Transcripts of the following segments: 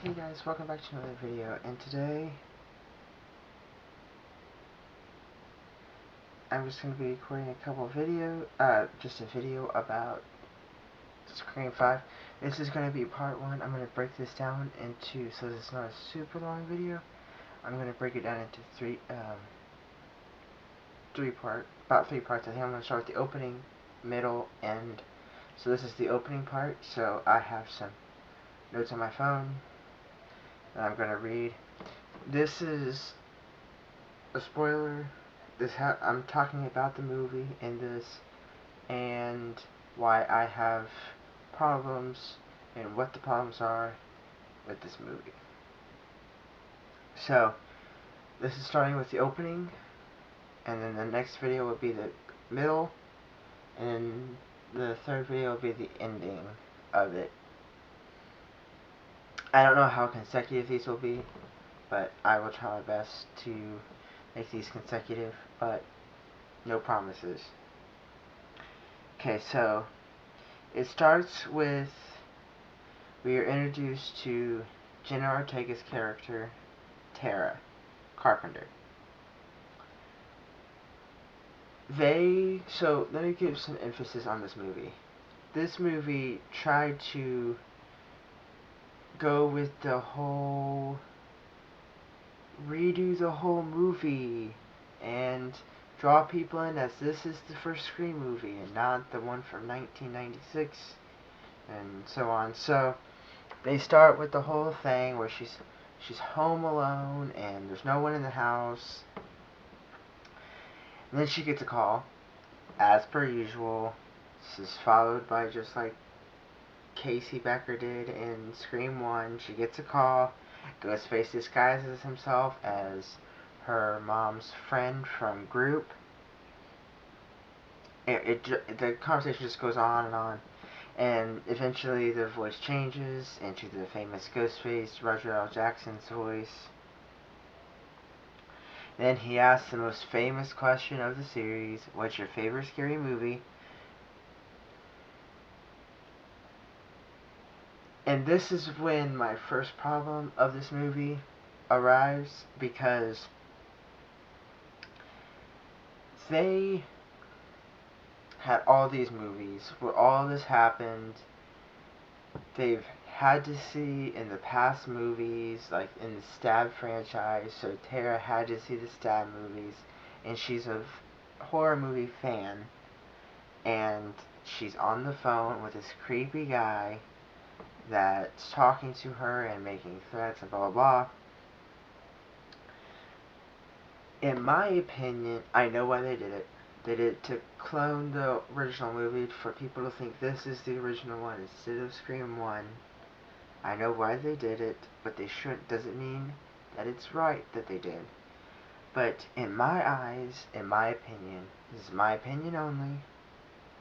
Hey guys, welcome back to another video, and today I'm just going to be recording a couple of just a video about Scream 5. This is going to be part 1. I'm going to break this down into, so this is not a super long video, I'm going to break it down into about three parts. I think I'm going to start with the opening, middle, end. So this is the opening part, so I have some notes on my phone that I'm going to read. This is a spoiler. I'm talking about the movie in this and why I have problems and what the problems are with this movie. So this is starting with the opening, and then the next video will be the middle, and the third video will be the ending of it. I don't know how consecutive these will be, but I will try my best to make these consecutive, but no promises. Okay, so it starts with we are introduced to Jenna Ortega's character, Tara Carpenter. So let me give some emphasis on this movie. This movie tried to go with redo the whole movie and draw people in as this is the first Scream movie and not the one from 1996 and so on. So they start with the whole thing where she's home alone and there's no one in the house. And then she gets a call, as per usual. This is followed by just like Casey Becker did in Scream 1. She gets a call. Ghostface disguises himself as her mom's friend from group. The conversation just goes on and on. And eventually the voice changes into the famous Ghostface, Roger L. Jackson's voice. Then he asks the most famous question of the series, what's your favorite scary movie? And this is when my first problem of this movie arrives, because they had all these movies where all this happened. They've had to see in the past movies, like in the Stab franchise, so Tara had to see the Stab movies, and she's a horror movie fan, and she's on the phone with this creepy guy that's talking to her and making threats and blah blah blah. In my opinion, I know why they did it. They did it to clone the original movie for people to think this is the original one instead of Scream 1. I know why they did it, but they shouldn't. Doesn't mean that it's right that they did. But in my eyes, in my opinion, this is my opinion only,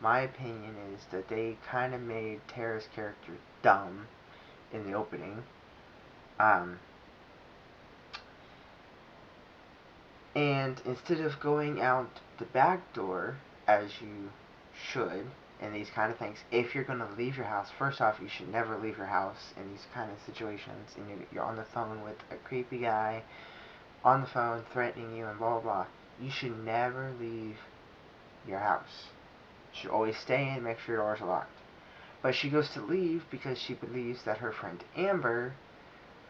my opinion is that they kind of made Tara's character dumb in the opening. And instead of going out the back door, as you should in these kind of things, if you're going to leave your house, first off, you should never leave your house in these kind of situations. And you're on the phone with a creepy guy, on the phone threatening you and blah blah blah. You should never leave your house. You should always stay in, make sure your doors are locked. But she goes to leave because she believes that her friend Amber,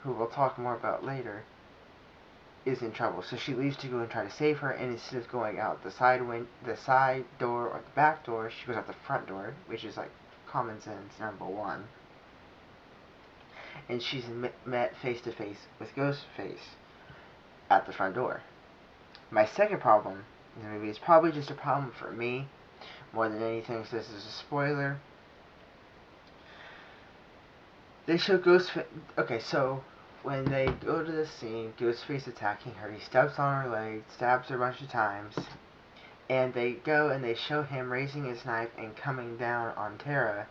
who we'll talk more about later, is in trouble. So she leaves to go and try to save her, and instead of going out the side door or the back door, she goes out the front door, which is like common sense #1. And she's met face to face with Ghostface at the front door. My second problem in the movie is probably just a problem for me more than anything, so this is a spoiler. They show Ghostface. Okay, so when they go to the scene, Ghostface attacking her, he steps on her leg, stabs her a bunch of times, and they go and they show him raising his knife and coming down on Tara,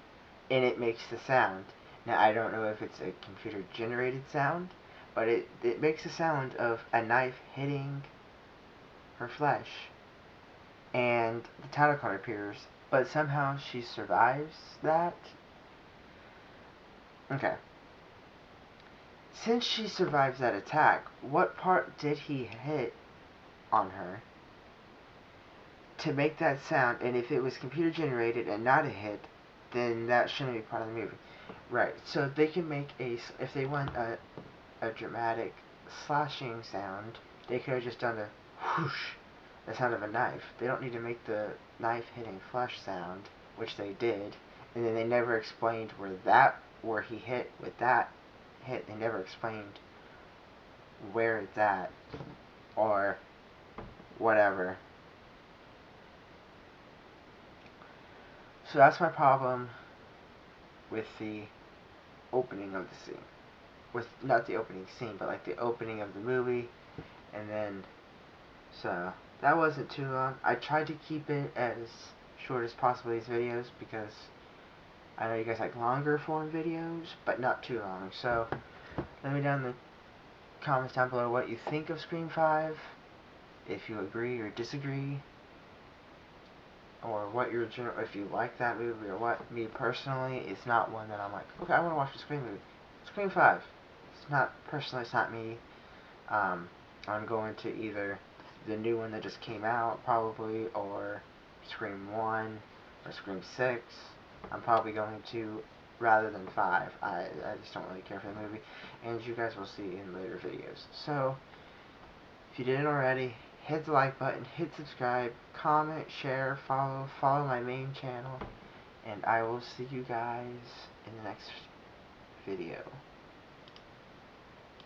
and it makes the sound. Now, I don't know if it's a computer-generated sound, but it makes the sound of a knife hitting her flesh, and the title card appears, but somehow she survives that. Okay. since she survives that attack, what part did he hit on her to make that sound? And if it was computer generated and not a hit, then that shouldn't be part of the movie. Right, so they can make if they want a dramatic slashing sound, they could have just done the whoosh, the sound of a knife. They don't need to make the knife hitting flesh sound, which they did, and then they never explained where he hit with that hit. They never explained where it's at, or whatever. So that's my problem with the opening of the scene. With not the opening scene, but like the opening of the movie, and then so that wasn't too long. I tried to keep it as short as possible, these videos, because I know you guys like longer form videos, but not too long. So let me down in the comments down below what you think of Scream 5, if you agree or disagree, or what your if you like that movie, or what. Me personally, it's not one that I'm like, okay, I want to watch a Scream movie. Scream 5. It's not, personally, it's not me. I'm going to either the new one that just came out, probably, or Scream 1, or Scream 6. I'm probably going to, rather than 5. I just don't really care for the movie, and you guys will see in later videos. So, if you didn't already, hit the like button, hit subscribe, comment, share, follow my main channel, and I will see you guys in the next video.